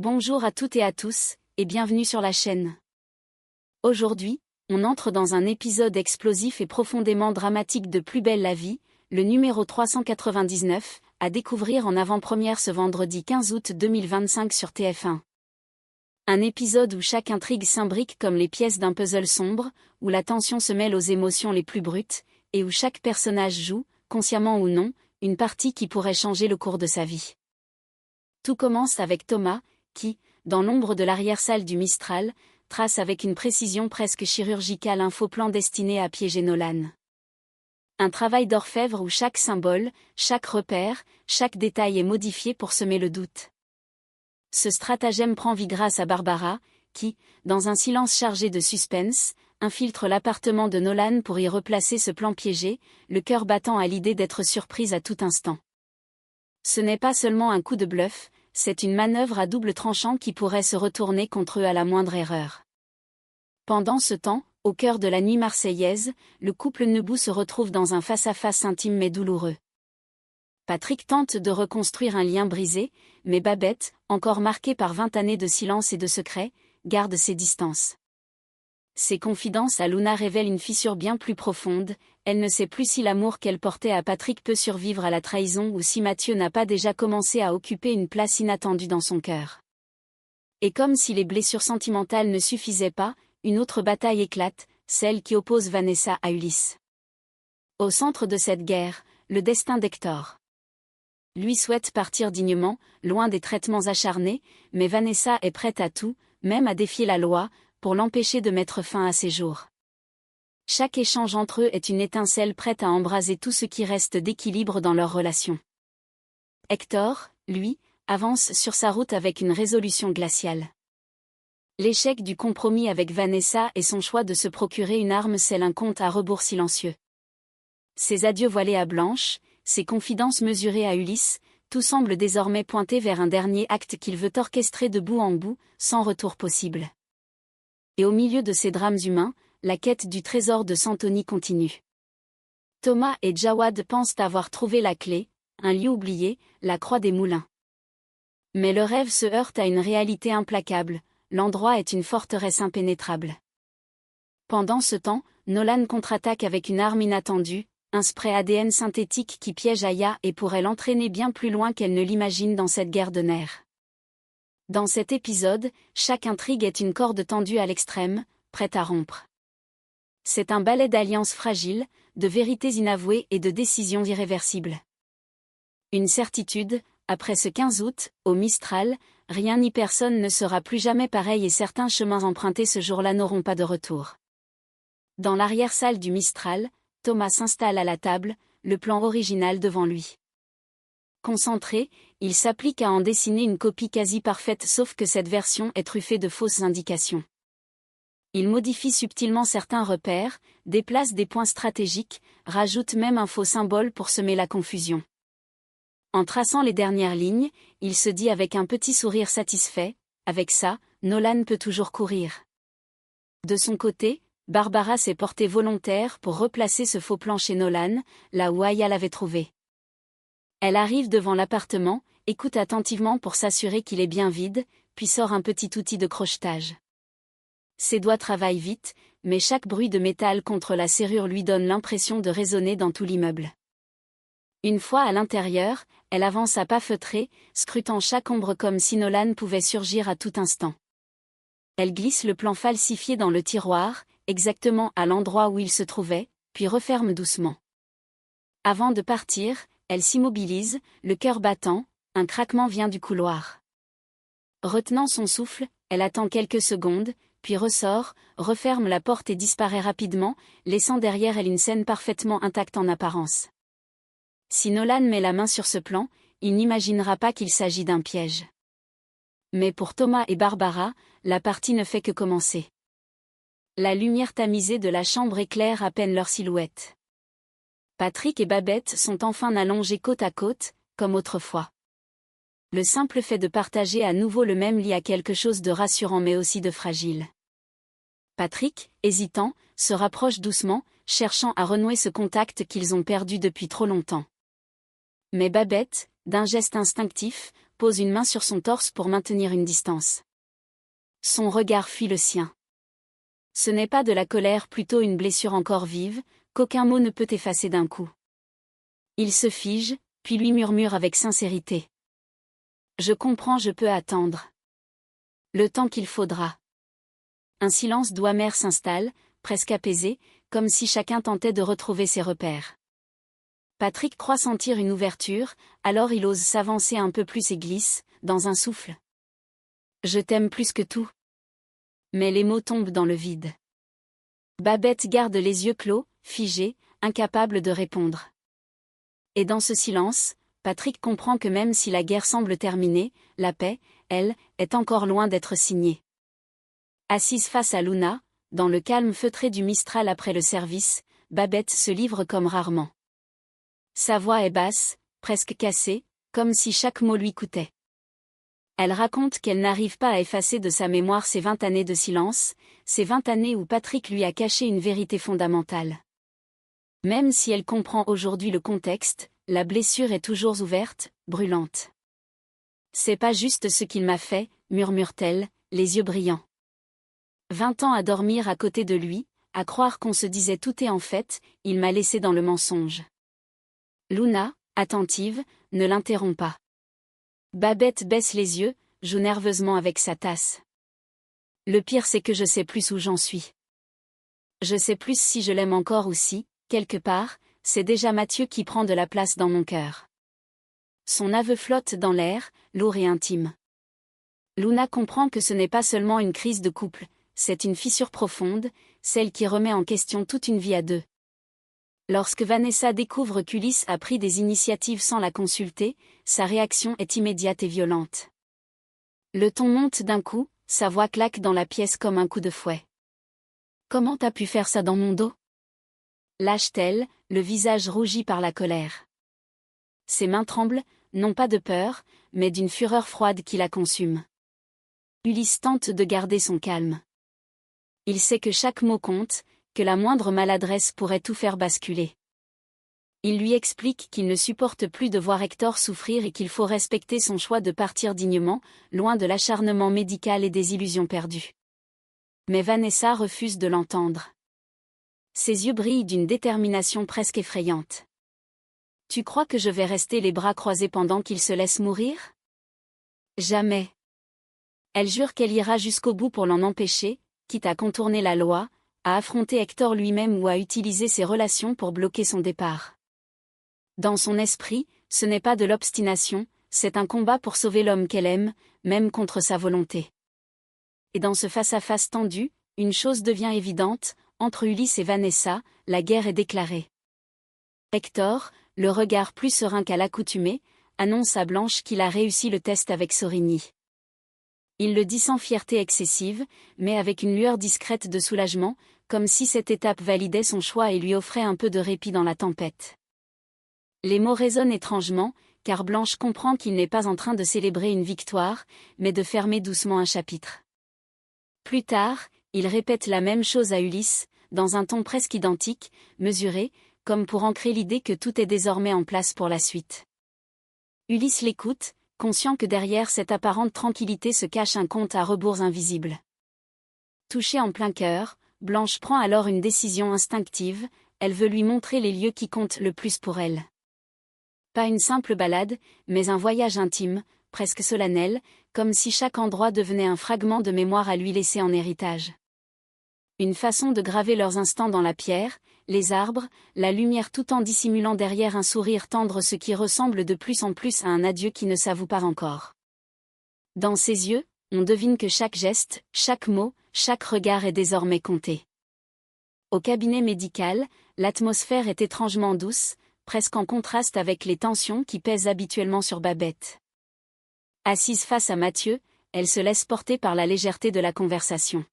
Bonjour à toutes et à tous, et bienvenue sur la chaîne. Aujourd'hui, on entre dans un épisode explosif et profondément dramatique de Plus belle la vie, le numéro 399, à découvrir en avant-première ce vendredi 15 août 2025 sur TF1. Un épisode où chaque intrigue s'imbrique comme les pièces d'un puzzle sombre, où la tension se mêle aux émotions les plus brutes, et où chaque personnage joue, consciemment ou non, une partie qui pourrait changer le cours de sa vie. Tout commence avec Thomas, qui, dans l'ombre de l'arrière-salle du Mistral, trace avec une précision presque chirurgicale un faux plan destiné à piéger Nolan. Un travail d'orfèvre où chaque symbole, chaque repère, chaque détail est modifié pour semer le doute. Ce stratagème prend vie grâce à Barbara, qui, dans un silence chargé de suspense, infiltre l'appartement de Nolan pour y replacer ce plan piégé, le cœur battant à l'idée d'être surprise à tout instant. Ce n'est pas seulement un coup de bluff, c'est une manœuvre à double tranchant qui pourrait se retourner contre eux à la moindre erreur. Pendant ce temps, au cœur de la nuit marseillaise, le couple Nebout se retrouve dans un face-à-face intime mais douloureux. Patrick tente de reconstruire un lien brisé, mais Babette, encore marquée par 20 années de silence et de secret, garde ses distances. Ses confidences à Luna révèlent une fissure bien plus profonde, elle ne sait plus si l'amour qu'elle portait à Patrick peut survivre à la trahison ou si Mathieu n'a pas déjà commencé à occuper une place inattendue dans son cœur. Et comme si les blessures sentimentales ne suffisaient pas, une autre bataille éclate, celle qui oppose Vanessa à Ulysse. Au centre de cette guerre, le destin d'Hector. Lui souhaite partir dignement, loin des traitements acharnés, mais Vanessa est prête à tout, même à défier la loi, pour l'empêcher de mettre fin à ses jours. Chaque échange entre eux est une étincelle prête à embraser tout ce qui reste d'équilibre dans leur relation. Hector, lui, avance sur sa route avec une résolution glaciale. L'échec du compromis avec Vanessa et son choix de se procurer une arme scellent un compte à rebours silencieux. Ses adieux voilés à Blanche, ses confidences mesurées à Ulysse, tout semble désormais pointer vers un dernier acte qu'il veut orchestrer de bout en bout, sans retour possible. Et au milieu de ces drames humains, la quête du trésor de Santoni continue. Thomas et Jawad pensent avoir trouvé la clé, un lieu oublié, la Croix des Moulins. Mais le rêve se heurte à une réalité implacable, l'endroit est une forteresse impénétrable. Pendant ce temps, Nolan contre-attaque avec une arme inattendue, un spray ADN synthétique qui piège Aya et pourrait l'entraîner bien plus loin qu'elle ne l'imagine dans cette guerre de nerfs. Dans cet épisode, chaque intrigue est une corde tendue à l'extrême, prête à rompre. C'est un ballet d'alliances fragiles, de vérités inavouées et de décisions irréversibles. Une certitude, après ce 15 août, au Mistral, rien ni personne ne sera plus jamais pareil et certains chemins empruntés ce jour-là n'auront pas de retour. Dans l'arrière-salle du Mistral, Thomas s'installe à la table, le plan original devant lui. Concentré, il s'applique à en dessiner une copie quasi parfaite sauf que cette version est truffée de fausses indications. Il modifie subtilement certains repères, déplace des points stratégiques, rajoute même un faux symbole pour semer la confusion. En traçant les dernières lignes, il se dit avec un petit sourire satisfait, avec ça, Nolan peut toujours courir. De son côté, Barbara s'est portée volontaire pour replacer ce faux plan chez Nolan, là où Aya l'avait trouvé. Elle arrive devant l'appartement, écoute attentivement pour s'assurer qu'il est bien vide, puis sort un petit outil de crochetage. Ses doigts travaillent vite, mais chaque bruit de métal contre la serrure lui donne l'impression de résonner dans tout l'immeuble. Une fois à l'intérieur, elle avance à pas feutrés, scrutant chaque ombre comme si Nolan pouvait surgir à tout instant. Elle glisse le plan falsifié dans le tiroir, exactement à l'endroit où il se trouvait, puis referme doucement. Avant de partir, elle s'immobilise, le cœur battant, un craquement vient du couloir. Retenant son souffle, elle attend quelques secondes, puis ressort, referme la porte et disparaît rapidement, laissant derrière elle une scène parfaitement intacte en apparence. Si Nolan met la main sur ce plan, il n'imaginera pas qu'il s'agit d'un piège. Mais pour Thomas et Barbara, la partie ne fait que commencer. La lumière tamisée de la chambre éclaire à peine leur silhouette. Patrick et Babette sont enfin allongés côte à côte, comme autrefois. Le simple fait de partager à nouveau le même lit a quelque chose de rassurant mais aussi de fragile. Patrick, hésitant, se rapproche doucement, cherchant à renouer ce contact qu'ils ont perdu depuis trop longtemps. Mais Babette, d'un geste instinctif, pose une main sur son torse pour maintenir une distance. Son regard fuit le sien. Ce n'est pas de la colère, plutôt une blessure encore vive, qu'aucun mot ne peut effacer d'un coup. Il se fige, puis lui murmure avec sincérité. Je comprends, je peux attendre. Le temps qu'il faudra. Un silence doux amer s'installe, presque apaisé, comme si chacun tentait de retrouver ses repères. Patrick croit sentir une ouverture, alors il ose s'avancer un peu plus et glisse, dans un souffle. Je t'aime plus que tout. Mais les mots tombent dans le vide. Babette garde les yeux clos, figée, incapable de répondre. Et dans ce silence, Patrick comprend que même si la guerre semble terminée, la paix, elle, est encore loin d'être signée. Assise face à Luna, dans le calme feutré du Mistral après le service, Babette se livre comme rarement. Sa voix est basse, presque cassée, comme si chaque mot lui coûtait. Elle raconte qu'elle n'arrive pas à effacer de sa mémoire ces 20 années de silence, ces 20 années où Patrick lui a caché une vérité fondamentale. Même si elle comprend aujourd'hui le contexte, la blessure est toujours ouverte, brûlante. C'est pas juste ce qu'il m'a fait, murmure-t-elle, les yeux brillants. 20 ans à dormir à côté de lui, à croire qu'on se disait tout et en fait, il m'a laissé dans le mensonge. Luna, attentive, ne l'interrompt pas. Babette baisse les yeux, joue nerveusement avec sa tasse. Le pire c'est que je sais plus où j'en suis. Je sais plus si je l'aime encore ou si, quelque part, c'est déjà Mathieu qui prend de la place dans mon cœur. Son aveu flotte dans l'air, lourd et intime. Luna comprend que ce n'est pas seulement une crise de couple, c'est une fissure profonde, celle qui remet en question toute une vie à deux. Lorsque Vanessa découvre qu'Ulysse a pris des initiatives sans la consulter, sa réaction est immédiate et violente. Le ton monte d'un coup, sa voix claque dans la pièce comme un coup de fouet. Comment t'as pu faire ça dans mon dos ? Lâche-t-elle, le visage rougi par la colère. Ses mains tremblent, non pas de peur, mais d'une fureur froide qui la consume. Ulysse tente de garder son calme. Il sait que chaque mot compte, que la moindre maladresse pourrait tout faire basculer. Il lui explique qu'il ne supporte plus de voir Hector souffrir et qu'il faut respecter son choix de partir dignement, loin de l'acharnement médical et des illusions perdues. Mais Vanessa refuse de l'entendre. Ses yeux brillent d'une détermination presque effrayante. Tu crois que je vais rester les bras croisés pendant qu'il se laisse mourir ? Jamais. Elle jure qu'elle ira jusqu'au bout pour l'en empêcher, quitte à contourner la loi, à affronter Hector lui-même ou à utiliser ses relations pour bloquer son départ. Dans son esprit, ce n'est pas de l'obstination, c'est un combat pour sauver l'homme qu'elle aime, même contre sa volonté. Et dans ce face-à-face tendu, une chose devient évidente, entre Ulysse et Vanessa, la guerre est déclarée. Hector, le regard plus serein qu'à l'accoutumée, annonce à Blanche qu'il a réussi le test avec Sorigny. Il le dit sans fierté excessive, mais avec une lueur discrète de soulagement, comme si cette étape validait son choix et lui offrait un peu de répit dans la tempête. Les mots résonnent étrangement, car Blanche comprend qu'il n'est pas en train de célébrer une victoire, mais de fermer doucement un chapitre. Plus tard, il répète la même chose à Ulysse, dans un ton presque identique, mesuré, comme pour ancrer l'idée que tout est désormais en place pour la suite. Ulysse l'écoute, conscient que derrière cette apparente tranquillité se cache un compte à rebours invisible. Touchée en plein cœur, Blanche prend alors une décision instinctive, elle veut lui montrer les lieux qui comptent le plus pour elle. Pas une simple balade, mais un voyage intime, presque solennel, comme si chaque endroit devenait un fragment de mémoire à lui laisser en héritage. Une façon de graver leurs instants dans la pierre, les arbres, la lumière tout en dissimulant derrière un sourire tendre ce qui ressemble de plus en plus à un adieu qui ne s'avoue pas encore. Dans ses yeux, on devine que chaque geste, chaque mot, chaque regard est désormais compté. Au cabinet médical, l'atmosphère est étrangement douce, presque en contraste avec les tensions qui pèsent habituellement sur Babette. Assise face à Mathieu, elle se laisse porter par la légèreté de la conversation.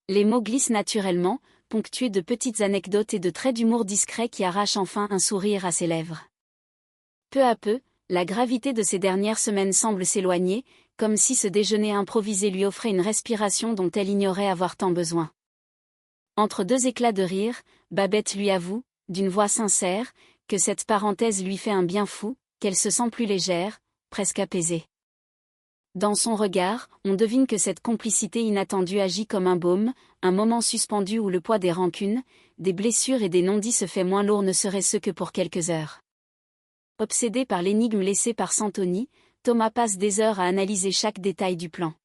Les mots glissent naturellement, ponctués de petites anecdotes et de traits d'humour discrets qui arrachent enfin un sourire à ses lèvres. Peu à peu, la gravité de ces dernières semaines semble s'éloigner, comme si ce déjeuner improvisé lui offrait une respiration dont elle ignorait avoir tant besoin. Entre deux éclats de rire, Babette lui avoue, d'une voix sincère, que cette parenthèse lui fait un bien fou, qu'elle se sent plus légère, presque apaisé. Dans son regard, on devine que cette complicité inattendue agit comme un baume, un moment suspendu où le poids des rancunes, des blessures et des non-dits se fait moins lourd ne serait-ce que pour quelques heures. Obsédé par l'énigme laissée par Santoni, Thomas passe des heures à analyser chaque détail du plan.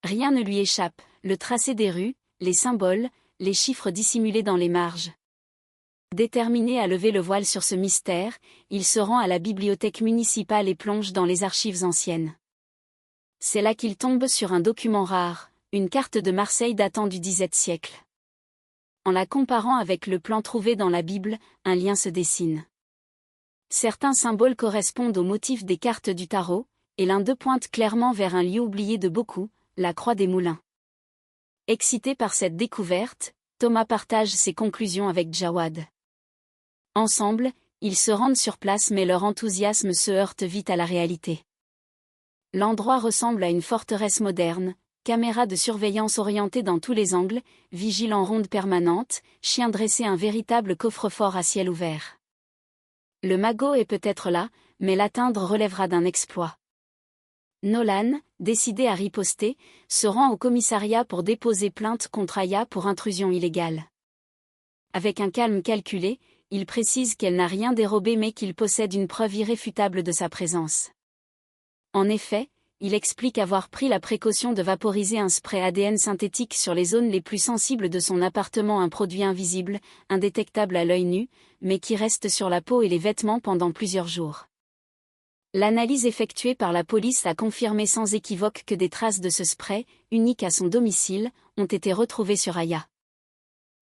Rien ne lui échappe, le tracé des rues, les symboles, les chiffres dissimulés dans les marges. Déterminé à lever le voile sur ce mystère, il se rend à la bibliothèque municipale et plonge dans les archives anciennes. C'est là qu'il tombe sur un document rare, une carte de Marseille datant du XVIIe siècle. En la comparant avec le plan trouvé dans la Bible, un lien se dessine. Certains symboles correspondent aux motifs des cartes du tarot, et l'un d'eux pointe clairement vers un lieu oublié de beaucoup, la Croix des Moulins. Excité par cette découverte, Thomas partage ses conclusions avec Jawad. Ensemble, ils se rendent sur place mais leur enthousiasme se heurte vite à la réalité. L'endroit ressemble à une forteresse moderne, caméras de surveillance orientées dans tous les angles, vigiles en ronde permanente, chiens dressés, un véritable coffre-fort à ciel ouvert. Le magot est peut-être là, mais l'atteindre relèvera d'un exploit. Nolan, décidé à riposter, se rend au commissariat pour déposer plainte contre Aya pour intrusion illégale. Avec un calme calculé, il précise qu'elle n'a rien dérobé mais qu'il possède une preuve irréfutable de sa présence. En effet, il explique avoir pris la précaution de vaporiser un spray ADN synthétique sur les zones les plus sensibles de son appartement, un produit invisible, indétectable à l'œil nu, mais qui reste sur la peau et les vêtements pendant plusieurs jours. L'analyse effectuée par la police a confirmé sans équivoque que des traces de ce spray, unique à son domicile, ont été retrouvées sur Aya.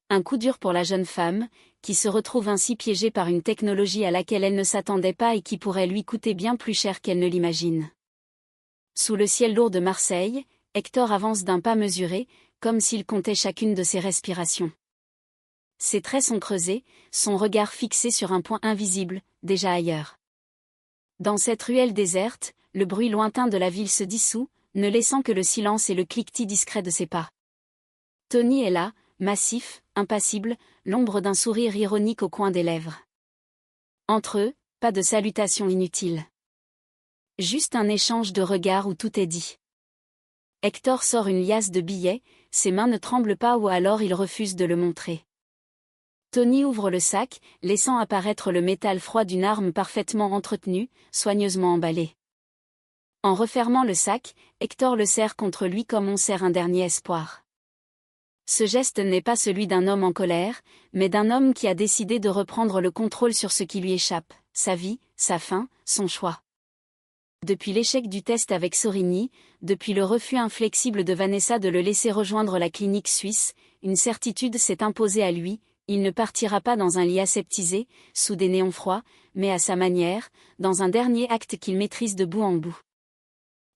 Un coup dur pour la jeune femme, qui se retrouve ainsi piégée par une technologie à laquelle elle ne s'attendait pas et qui pourrait lui coûter bien plus cher qu'elle ne l'imagine. Sous le ciel lourd de Marseille, Hector avance d'un pas mesuré, comme s'il comptait chacune de ses respirations. Ses traits sont creusés, son regard fixé sur un point invisible, déjà ailleurs. Dans cette ruelle déserte, le bruit lointain de la ville se dissout, ne laissant que le silence et le cliquetis discret de ses pas. Tony est là, massif, impassible, l'ombre d'un sourire ironique au coin des lèvres. Entre eux, pas de salutation inutile. Juste un échange de regards où tout est dit. Hector sort une liasse de billets, ses mains ne tremblent pas ou alors il refuse de le montrer. Tony ouvre le sac, laissant apparaître le métal froid d'une arme parfaitement entretenue, soigneusement emballée. En refermant le sac, Hector le serre contre lui comme on serre un dernier espoir. Ce geste n'est pas celui d'un homme en colère, mais d'un homme qui a décidé de reprendre le contrôle sur ce qui lui échappe, sa vie, sa faim, son choix. Depuis l'échec du test avec Sorigny, depuis le refus inflexible de Vanessa de le laisser rejoindre la clinique suisse, une certitude s'est imposée à lui, il ne partira pas dans un lit aseptisé, sous des néons froids, mais à sa manière, dans un dernier acte qu'il maîtrise de bout en bout.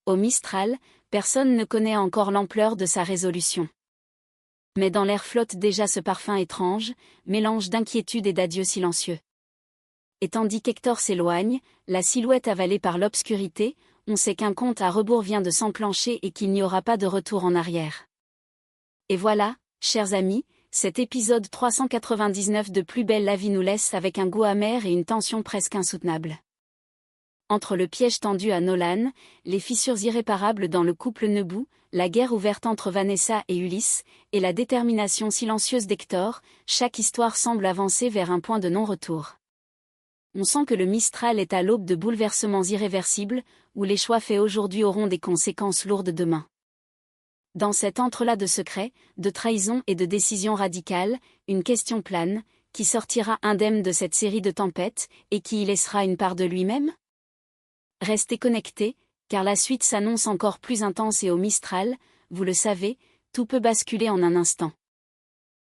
Au Mistral, personne ne connaît encore l'ampleur de sa résolution. Mais dans l'air flotte déjà ce parfum étrange, mélange d'inquiétude et d'adieu silencieux. Et tandis qu'Hector s'éloigne, la silhouette avalée par l'obscurité, on sait qu'un compte à rebours vient de s'enclencher et qu'il n'y aura pas de retour en arrière. Et voilà, chers amis, cet épisode 399 de Plus belle la vie nous laisse avec un goût amer et une tension presque insoutenable. Entre le piège tendu à Nolan, les fissures irréparables dans le couple Nebou, la guerre ouverte entre Vanessa et Ulysse, et la détermination silencieuse d'Hector, chaque histoire semble avancer vers un point de non-retour. On sent que le Mistral est à l'aube de bouleversements irréversibles, où les choix faits aujourd'hui auront des conséquences lourdes demain. Dans cet entrelac de secrets, de trahisons et de décisions radicales, une question plane, qui sortira indemne de cette série de tempêtes, et qui y laissera une part de lui-même ? Restez connectés, car la suite s'annonce encore plus intense et au Mistral, vous le savez, tout peut basculer en un instant.